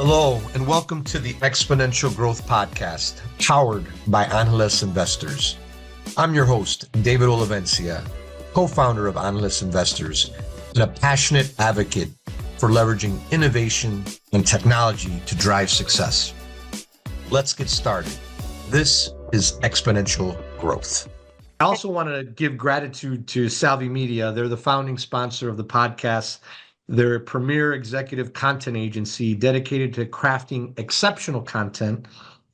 Hello, and welcome to the Exponential Growth Podcast, powered by Analyst Investors. I'm your host, David Olivencia, co-founder of Analyst Investors, and a passionate advocate for leveraging innovation and technology to drive success. Let's get started. This is Exponential Growth. I also want to give gratitude to Salvi Media. They're the founding sponsor of the podcast. They're a premier executive content agency dedicated to crafting exceptional content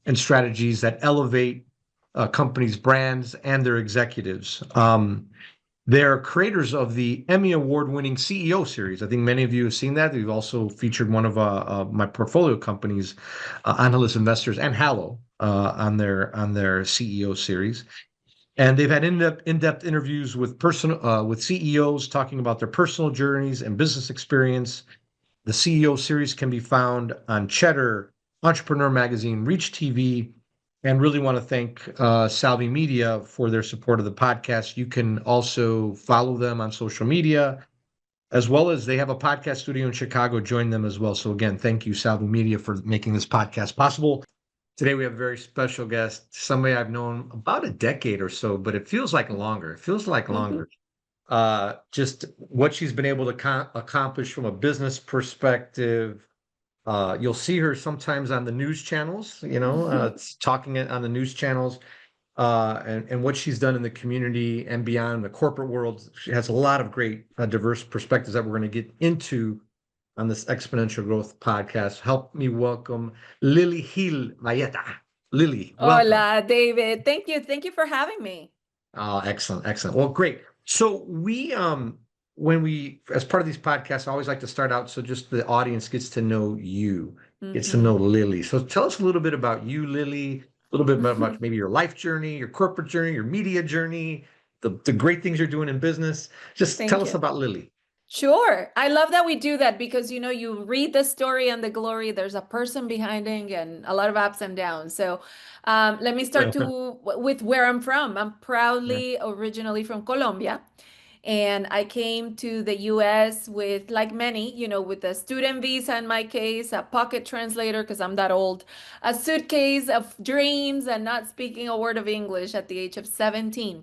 and strategies that elevate companies' brands and their executives. They're creators of the Emmy Award-winning CEO series. I think many of you have seen that. We've also featured one of my portfolio companies, Analyst Investors and Hallow, on their CEO series. And they've had in-depth interviews with CEOs talking about their personal journeys and business experience. The CEO series can be found on Cheddar, Entrepreneur Magazine, Reach TV, and really want to thank Salvi Media for their support of the podcast. You can also follow them on social media, as well as they have a podcast studio in Chicago. Join them as well. So again, thank you, Salvi Media, for making this podcast possible. Today we have a very special guest, somebody I've known about a decade or so, but it feels like longer. It feels like longer. Just what she's been able to accomplish from a business perspective. You'll see her sometimes on the news channels, talking on the news channels, and what she's done in the community and beyond the corporate world. She has a lot of great diverse perspectives that we're going to get into on this Exponential Growth podcast. Help me welcome Lili Gil Valletta. Lili, welcome. Hola, David. Thank you. Thank you for having me. Oh, excellent, excellent. Well, great. So when we, as part of these podcasts, I always like to start out so just the audience gets to know you, gets to know Lili. So tell us a little bit about you, Lili, a little bit about maybe your life journey, your corporate journey, your media journey, the great things you're doing in business. Just tell us about Lili. Sure. I love that we do that because, you read the story and the glory, there's a person behind it and a lot of ups and downs. So let me start with where I'm from. I'm proudly originally from Colombia. And I came to the US with, like many, with a student visa in my case, a pocket translator, because I'm that old, a suitcase of dreams, and not speaking a word of English at the age of 17.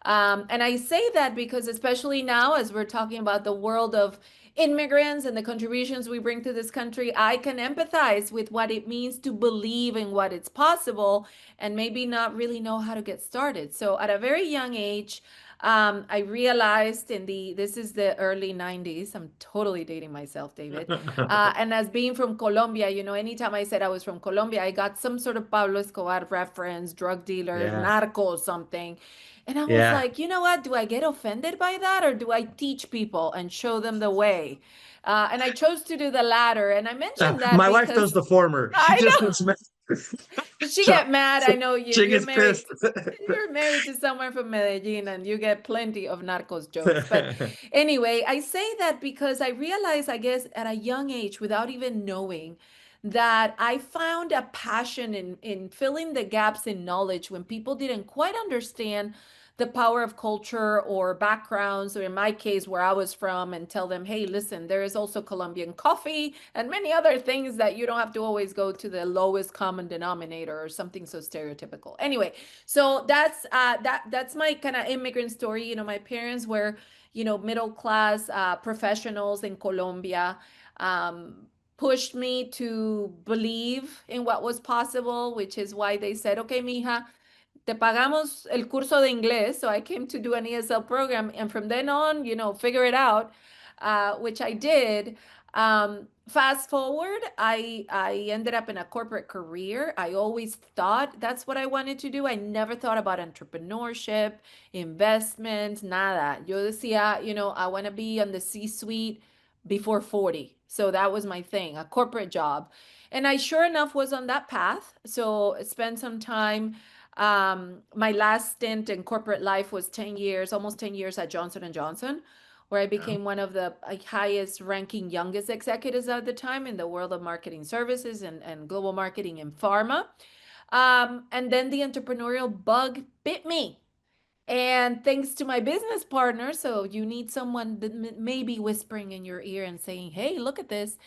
And I say that because, especially now, as we're talking about the world of immigrants and the contributions we bring to this country, I can empathize with what it means to believe in what it's possible and maybe not really know how to get started. So at a very young age, I realized this is the early 90s. I'm totally dating myself, David. And as being from Colombia, anytime I said I was from Colombia, I got some sort of Pablo Escobar reference, drug dealer, narco, something. And I was like, you know what? Do I get offended by that, or do I teach people and show them the way? And I chose to do the latter. And I mentioned that my wife does the former. She get mad. I know you're married. You're married to someone from Medellin, and you get plenty of narcos jokes. But anyway, I say that because I realized, I guess, at a young age, without even knowing, that I found a passion in filling the gaps in knowledge when people didn't quite understand the power of culture or backgrounds, or in my case, where I was from, and tell them, hey, listen, there is also Colombian coffee and many other things that you don't have to always go to the lowest common denominator or something so stereotypical. Anyway, so that's my kind of immigrant story. My parents were, middle class professionals in Colombia. Pushed me to believe in what was possible, which is why they said, okay, mija, te pagamos el curso de inglés. So I came to do an ESL program. And from then on, figure it out, which I did. Fast forward, I ended up in a corporate career. I always thought that's what I wanted to do. I never thought about entrepreneurship, investments, nada. Yo decía, I want to be on the C-suite before 40. So that was my thing, a corporate job. And I sure enough was on that path. So spent some time. My last stint in corporate life was 10 years, almost 10 years at Johnson & Johnson, where I became one of the highest ranking youngest executives at the time in the world of marketing services and global marketing in pharma. And then the entrepreneurial bug bit me. And thanks to my business partner, so you need someone that may be whispering in your ear and saying, hey, look at this.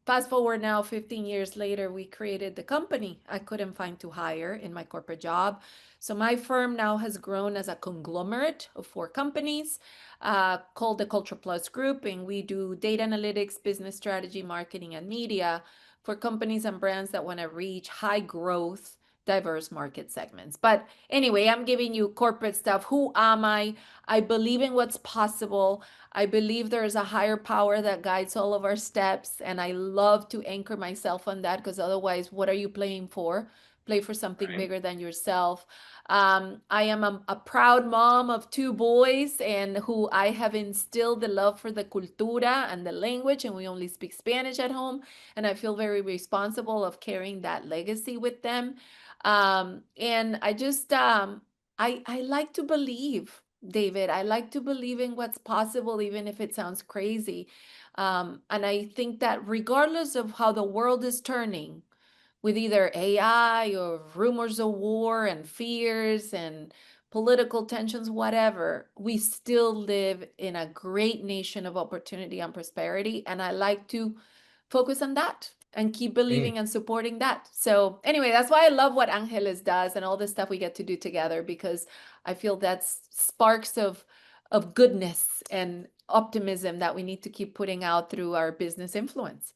fast forward now, 15 years later, we created the company I couldn't find to hire in my corporate job. So my firm now has grown as a conglomerate of 4 companies called the Culture Plus Group, and we do data analytics, business strategy, marketing, and media for companies and brands that want to reach high growth, diverse market segments. But anyway, I'm giving you corporate stuff. Who am I? I believe in what's possible. I believe there is a higher power that guides all of our steps. And I love to anchor myself on that, because otherwise, what are you playing for? Play for something bigger than yourself. I am a proud mom of 2 boys, and who I have instilled the love for the cultura and the language, and we only speak Spanish at home. And I feel very responsible of carrying that legacy with them. And I just, I like to believe, David. I like to believe in what's possible, even if it sounds crazy. And I think that regardless of how the world is turning, with either AI or rumors of war and fears and political tensions, whatever, we still live in a great nation of opportunity and prosperity. And I like to focus on that and keep believing and supporting that. So anyway, that's why I love what Angeles does and all the stuff we get to do together, because I feel that's sparks of goodness and optimism that we need to keep putting out through our business influence.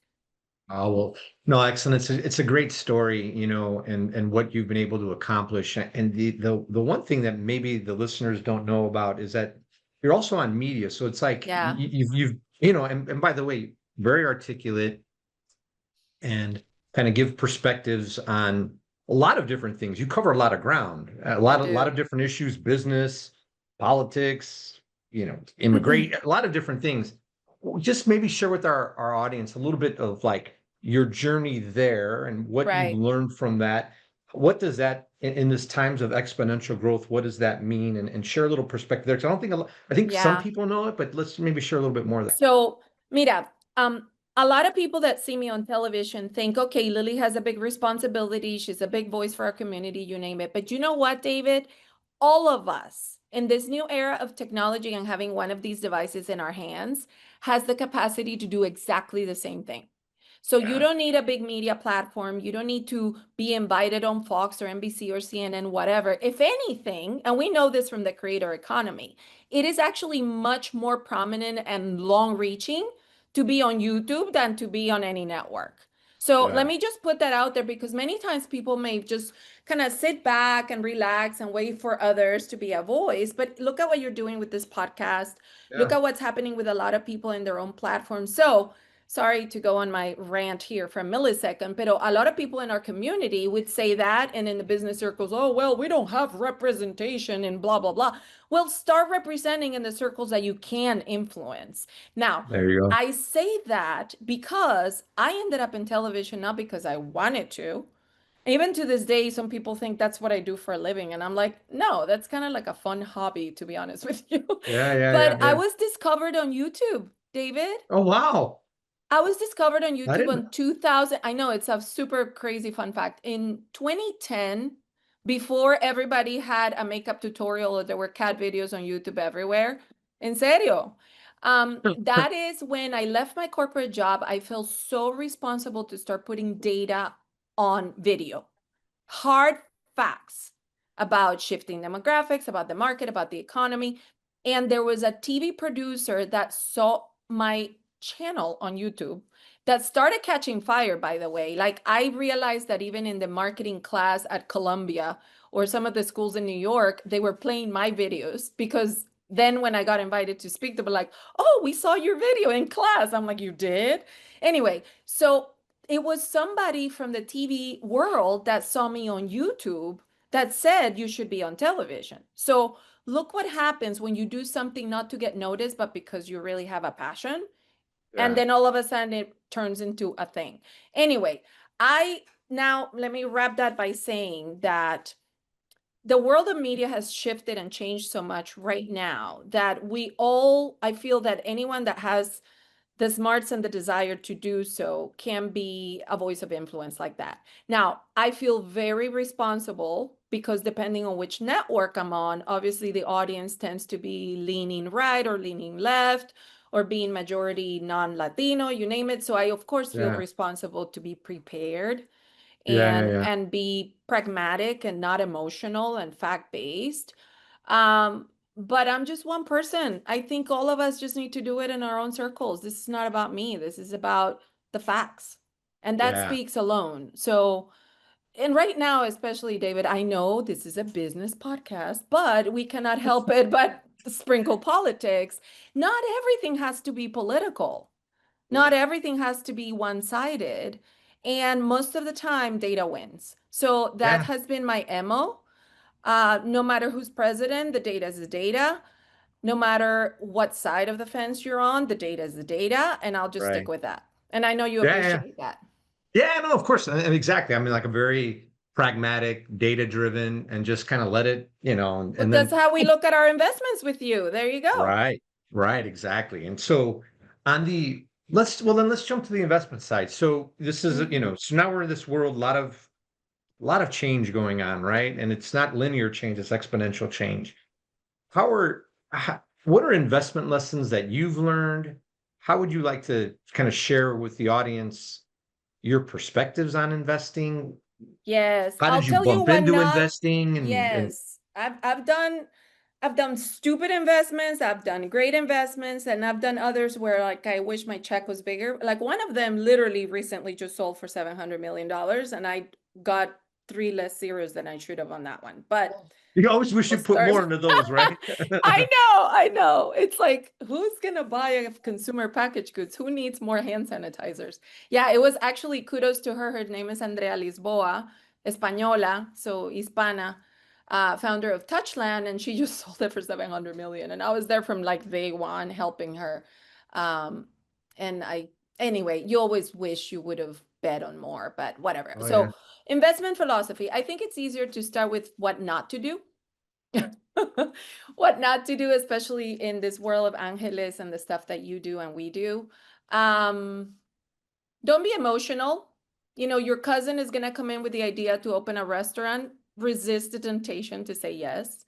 Oh, well, no, excellent. It's a great story, and what you've been able to accomplish. And the one thing that maybe the listeners don't know about is that you're also on media. So it's like Yeah. and by the way, very articulate and kind of give perspectives on a lot of different things. You cover a lot of ground, a lot of different issues, business, politics, immigrate, a lot of different things. Just maybe share with our audience a little bit of like your journey there and what you've learned from that. What does that in this times of exponential growth, what does that mean? And share a little perspective there. 'Cause I think some people know it, but let's maybe share a little bit more of that. So, mira, a lot of people that see me on television think, okay, Lili has a big responsibility. She's a big voice for our community, you name it. But you know what, David? All of us in this new era of technology and having one of these devices in our hands has the capacity to do exactly the same thing. So you don't need a big media platform. You don't need to be invited on Fox or NBC or CNN, whatever. If anything, and we know this from the creator economy, it is actually much more prominent and long reaching to be on YouTube than to be on any network. So let me just put that out there, because many times people may just kind of sit back and relax and wait for others to be a voice. But look at what you're doing with this podcast. Look at what's happening with a lot of people in their own platforms. So sorry to go on my rant here for a millisecond, but a lot of people in our community would say that, and in the business circles, oh, well, we don't have representation and blah, blah, blah. Well, start representing in the circles that you can influence. Now, there you go. I say that because I ended up in television, not because I wanted to. Even to this day, some people think that's what I do for a living. And I'm like, no, that's kind of like a fun hobby, to be honest with you. But I was discovered on YouTube, David. Oh, wow. I was discovered on YouTube didn't- on 2000. I know it's a super crazy fun fact. In 2010, before everybody had a makeup tutorial or there were cat videos on YouTube everywhere. En serio. That is when I left my corporate job. I felt so responsible to start putting data on video. Hard facts about shifting demographics, about the market, about the economy. And there was a TV producer that saw my channel on YouTube that started catching fire, by the way. Like, I realized that even in the marketing class at Columbia or some of the schools in New York, they were playing my videos, because then when I got invited to speak, they were like, oh, we saw your video in class. I'm like, you did? Anyway, so it was somebody from the TV world that saw me on YouTube that said you should be on television. So look what happens when you do something not to get noticed, but because you really have a passion. And then all of a sudden it turns into a thing. Anyway, now let me wrap that by saying that the world of media has shifted and changed so much right now that I feel that anyone that has the smarts and the desire to do so can be a voice of influence like that. Now, I feel very responsible, because depending on which network I'm on, obviously the audience tends to be leaning right or leaning left, or being majority non-Latino, you name it. So I, of course, feel Yeah. responsible to be prepared Yeah. and be pragmatic and not emotional and fact-based. But I'm just one person. I think all of us just need to do it in our own circles. This is not about me. This is about the facts. And that Yeah. speaks alone. So, and right now, especially David, I know this is a business podcast, but we cannot help it but sprinkle politics. Not everything has to be political. Not everything has to be one-sided. And most of the time, data wins. So that Yeah. has been my MO. No matter who's president, the data is the data. No matter what side of the fence you're on, the data is the data. And I'll just stick Right. with that. And I know you Yeah. appreciate that. Yeah, no, of course. And exactly. I mean, like a very pragmatic, data driven, and just kind of let it, But and that's then, how we look at our investments with you. There you go. right, right, exactly. And so on the, let's jump to the investment side. So this is, Mhm. so now we're in this world, a lot of change going on, right? And it's not linear change, it's exponential change. What are investment lessons that you've learned? How would you like to kind of share with the audience your perspectives on investing? Yes, How I'll did you tell you bump what into not. investing? And Yes, I've done stupid investments, I've done great investments, and I've done others where like I wish my check was bigger. Like one of them literally recently just sold for $700 million and I got three less zeros than I should have on that one. But you always wish you we'll put start. more into those, right? I know. It's like, who's gonna buy a consumer packaged goods? Who needs more hand sanitizers? Yeah, it was actually kudos to her. Her name is Andrea Lisboa, Española, so Hispana, founder of Touchland, and she just sold it for 700 million. And I was there from like day one helping her. Um, and anyway, you always wish you would have bet on more, but whatever. Oh yeah. So investment philosophy, I think it's easier to start with what not to do. What not to do, especially in this world of Angeles and the stuff that you do and we do. Um, don't be emotional. Your cousin is going to come in with the idea to open a restaurant. Resist the temptation to say yes.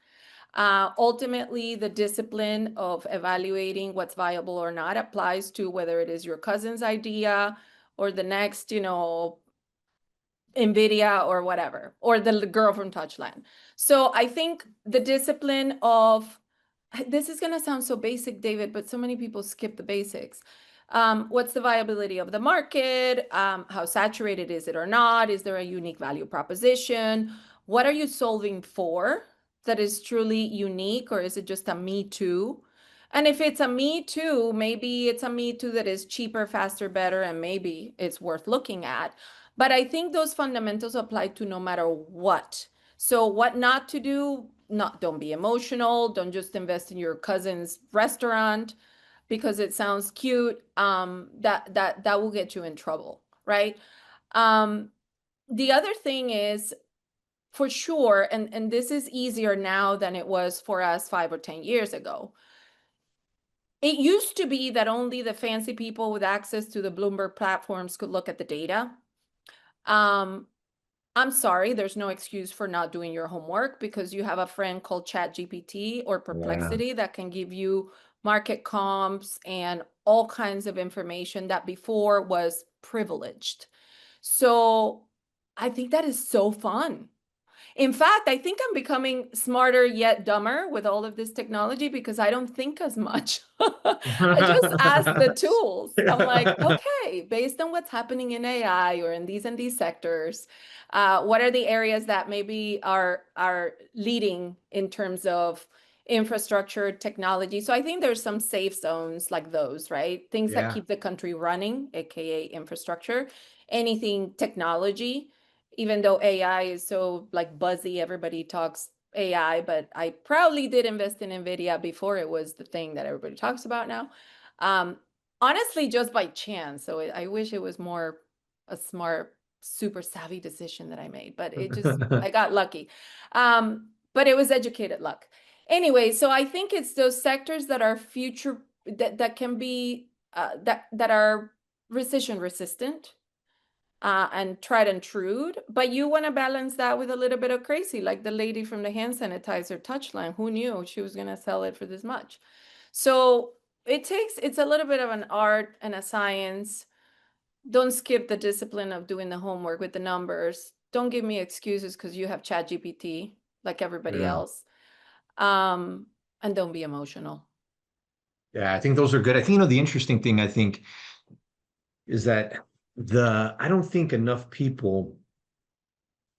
Ultimately, the discipline of evaluating what's viable or not applies to whether it is your cousin's idea or the next, NVIDIA or whatever, or the girl from Touchland. So I think the discipline of, this is going to sound so basic, David, but so many people skip the basics. What's the viability of the market? How saturated is it or not? Is there a unique value proposition? What are you solving for that is truly unique, or is it just a me too? And if it's a me too, maybe it's a me too that is cheaper, faster, better, and maybe it's worth looking at. But I think those fundamentals apply to no matter what. So what not to do, don't be emotional. Don't just invest in your cousin's restaurant because it sounds cute. That will get you in trouble, right? The other thing is for sure, and this is easier now than it was for us 5 or 10 years ago. It used to be that only the fancy people with access to the Bloomberg platforms could look at the data. I'm sorry, there's no excuse for not doing your homework because you have a friend called ChatGPT or Yeah. Perplexity that can give you market comps and all kinds of information that before was privileged. So I think that is so fun. In fact, I think I'm becoming smarter yet dumber with all of this technology because I don't think as much. I just ask the tools. I'm like, okay, based on what's happening in AI or in these and these sectors, what are the areas that maybe are leading in terms of infrastructure, technology? So I think there's some safe zones like those, right? Things that Yeah. keep the country running, aka infrastructure, anything technology, even though AI is so like buzzy, everybody talks AI, but I proudly did invest in NVIDIA before it was the thing that everybody talks about now. Um, Honestly, just by chance. So I wish it was more a smart, super savvy decision that I made, but I got lucky. But it was educated luck. Anyway, so I think it's those sectors that are future that can be that are recession resistant and tried and true, but you want to balance that with a little bit of crazy, like the lady from the hand sanitizer Touchline. Who knew she was going to sell it for this much? So it's a little bit of an art and a science. Don't skip the discipline of doing the homework with the numbers. Don't give me excuses because you have ChatGPT like everybody Yeah. else. And don't be emotional. Yeah, I think those are good. I think, the interesting thing I think is that I don't think enough people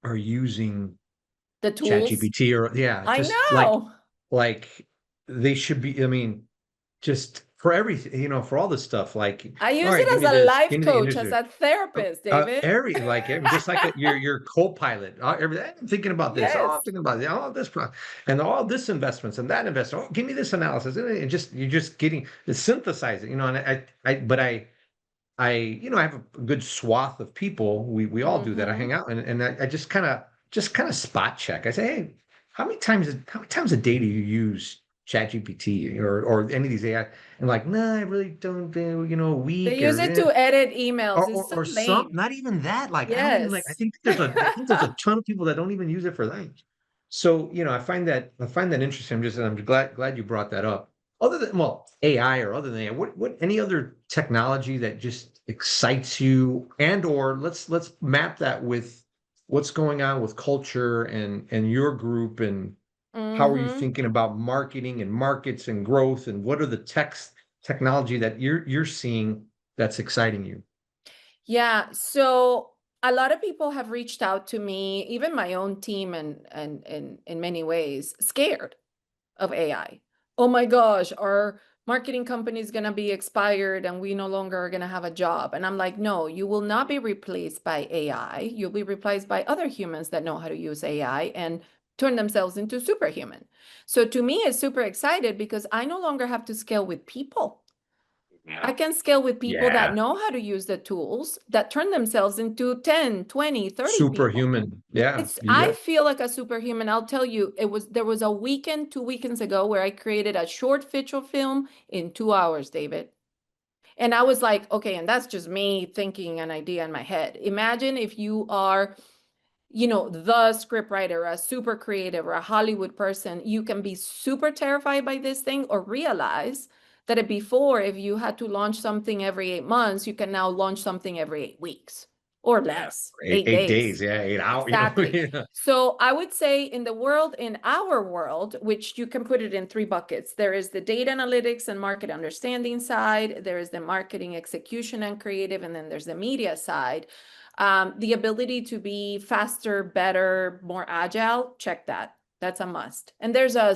are using The tools. ChatGPT or I just know. like they should be. I mean, just for everything, for all this stuff. Like, I all use right, it give as me a this, life give me the coach, as initiative. a therapist, David. Just like your co-pilot. I'm thinking about this. Oh, I'm Yes. thinking about this. Oh, and all this investments and that investment. Oh, give me this analysis. And you're just getting the synthesizing. And I have a good swath of people. We all do that. I Mm-hmm. hang out and I just kind of spot check. I say, hey, how many times a day do you use ChatGPT or any of these AI? And like, nah, I really don't do, a They week use or it to edit emails. It's so some, lame. not even that. Like, I don't even like, I Yes. think there's a ton of people that don't even use it for that. So, I find that interesting. I'm glad you brought that up. Other than, well, AI or other than that, what any other technology that just excites you, and or let's map that with what's going on with culture and your group, and how are you Mm-hmm. thinking about marketing and markets and growth, and what are the technology that you're seeing that's exciting you? Yeah. So a lot of people have reached out to me, even my own team, and in many ways, scared of AI. Oh my gosh, our marketing company is going to be expired and we no longer are going to have a job. And I'm like, no, you will not be replaced by AI. You'll be replaced by other humans that know how to use AI and turn themselves into superhuman. So to me, it's super excited because I no longer have to scale with people. I Yeah. can scale with people that Yeah. know how to use the tools that turn themselves into 10, 20, 30 people. Superhuman. Yeah. I Yep. feel like a superhuman. I'll tell you, there was a weekend 2 weekends ago where I created a short feature film in 2 hours, David. And I was like, okay, and that's just me thinking an idea in my head. Imagine if you are, the scriptwriter, a super creative, or a Hollywood person, you can be super terrified by this thing or realize that before, if you had to launch something every 8 months, you can now launch something every 8 weeks or Yeah. less, Eight, 8 days. days. Yeah. 8 hours. Exactly. Yeah. So I would say in our world, which you can put it in three buckets, there is the data analytics and market understanding side, there is the marketing execution and creative, and then there's the media side. The ability to be faster, better, more agile, check that. That's a must. And there's a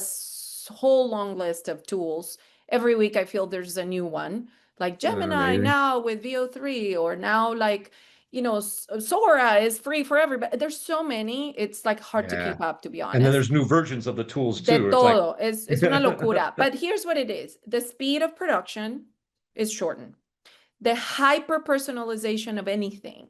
whole long list of tools. Every week I feel there's a new one, like Gemini Amazing. now with VO3, or now like Sora is free for everybody. There's so many, it's like hard to Yeah. keep up, to be And then honest. there's new versions of the tools De too. It's like, todo. Es una locura. But here's what it is. The speed of production is shortened. The hyper personalization of anything,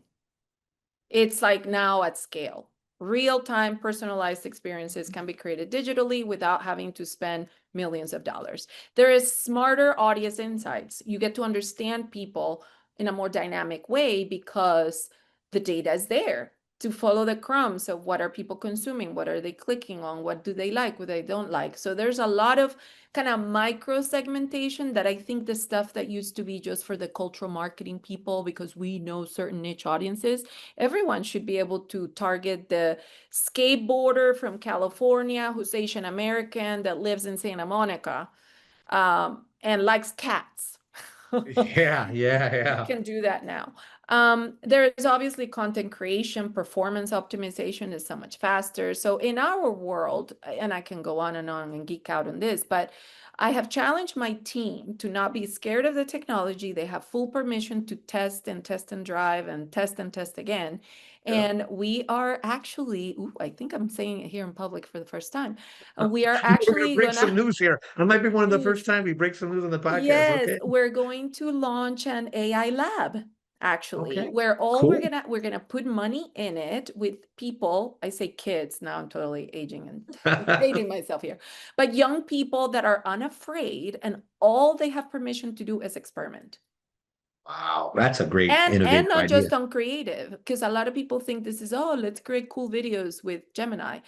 it's like now at scale. Real-time personalized experiences can be created digitally without having to spend millions of dollars. There is smarter audience insights. You get to understand people in a more dynamic way because the data is there to follow the crumbs of what are people consuming, what are they clicking on, what do they like, what they don't like. So there's a lot of kind of micro segmentation that I think the stuff that used to be just for the cultural marketing people because we know certain niche audiences, everyone should be able to target the skateboarder from California who's Asian American that lives in Santa Monica and likes cats. yeah, You yeah, can do that now. There is obviously content creation, performance optimization is so much faster. So in our world, and I can go on and geek out on this, but I have challenged my team to not be scared of the technology. They have full permission to test and drive and test again. yeah. And we are actually, I think I'm saying it here in public for the first time. We are We're gonna actually break some gonna, news here. That might be one of the first time we break some news on the podcast. yes, Okay. we're going to launch an AI lab actually, Okay. where all Cool. we're gonna put money in it with people. I say kids, now I'm totally aging and dating myself here, but young people that are unafraid and all they have permission to do is experiment. Wow, that's a great And innovative not idea. just on creative, because a lot of people think this is, oh, let's create cool videos with Gemini. Yeah.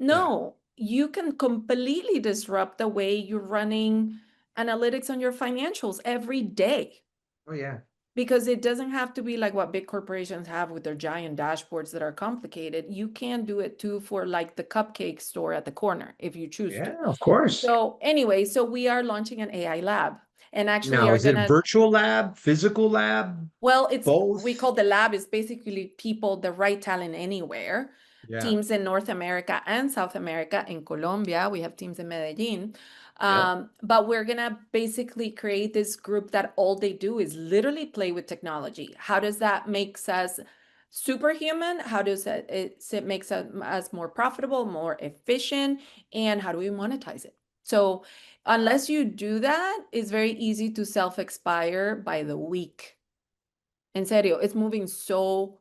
No, you can completely disrupt the way you're running analytics on your financials every day. Oh, yeah. Because it doesn't have to be like what big corporations have with their giant dashboards that are complicated. You can do it too for like the cupcake store at the corner if you choose to. Yeah, of course. So anyway, so we are launching an AI lab, and actually Now, are is it gonna virtual lab, physical lab, well, it's both? we call the lab is basically people, the right talent anywhere. Yeah. Teams in North America and South America, in Colombia, we have teams in Medellin. Yeah. But we're gonna basically create this group that all they do is literally play with technology. How does that makes us superhuman? How does it makes us more profitable, more efficient, and how do we monetize it? So unless you do that, it's very easy to self-expire by the week. En serio, it's moving so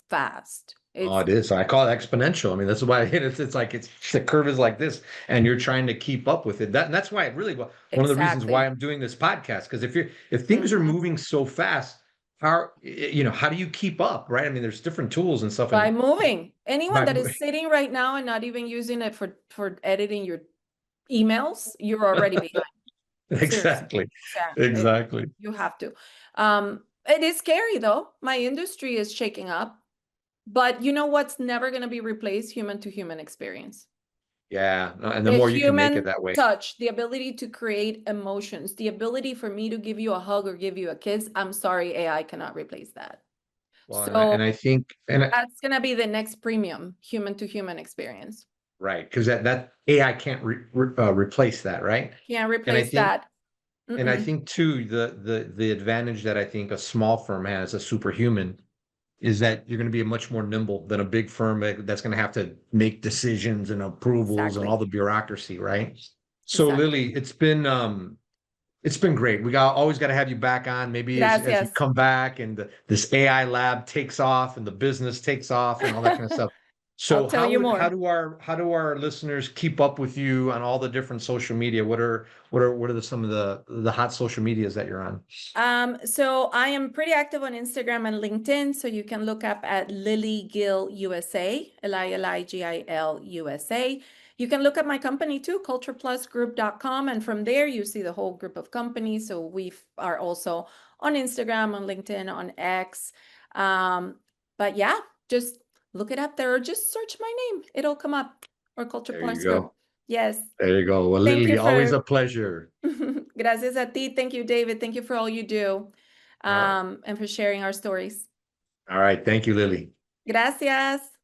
fast. Oh, it is. I call it exponential. I mean, that's why it's like the curve is like this, and you're trying to keep up with it. That's why it really one of the reasons why I'm doing this podcast. Because if things are moving so fast, how do you keep up, right? I mean, there's different tools and stuff. By moving. Anyone that is sitting right now and not even using it for editing your emails, you're already behind. Exactly. Yeah, Exactly. you have to. It is scary though. My industry is shaking up. But you know what's never going to be replaced? Human to human experience. Yeah. And the more you can make it that way. Touch, the ability to create emotions, the ability for me to give you a hug or give you a kiss. I'm sorry, AI cannot replace that. Well, so and I think that's going to be the next premium, human to human experience. Right. Because that AI can't replace that, right? Can't replace that. And I think too, the advantage that I think a small firm has, a superhuman, is that you're going to be much more nimble than a big firm that's going to have to make decisions and approvals and all the bureaucracy, right? So Lili, it's been great. Always got to have you back on. Maybe as you come back and this AI lab takes off and the business takes off and all that kind of stuff. So I'll tell you more. how do our listeners keep up with you on all the different social media? What are some of the hot social medias that you're on? So I am pretty active on Instagram and LinkedIn. So you can look up at Lili Gil USA, LILIGIL USA. You can look at my company too, cultureplusgroup.com. And from there, you see the whole group of companies. So we are also on Instagram, on LinkedIn, on X. But yeah, just look it up there or just search my name. It'll come up, or Culture Plus Group. Yes. There you go. Well, Lili, always a pleasure. Gracias a ti. Thank you, David. Thank you for all you do, and for sharing our stories. All right. Thank you, Lili. Gracias.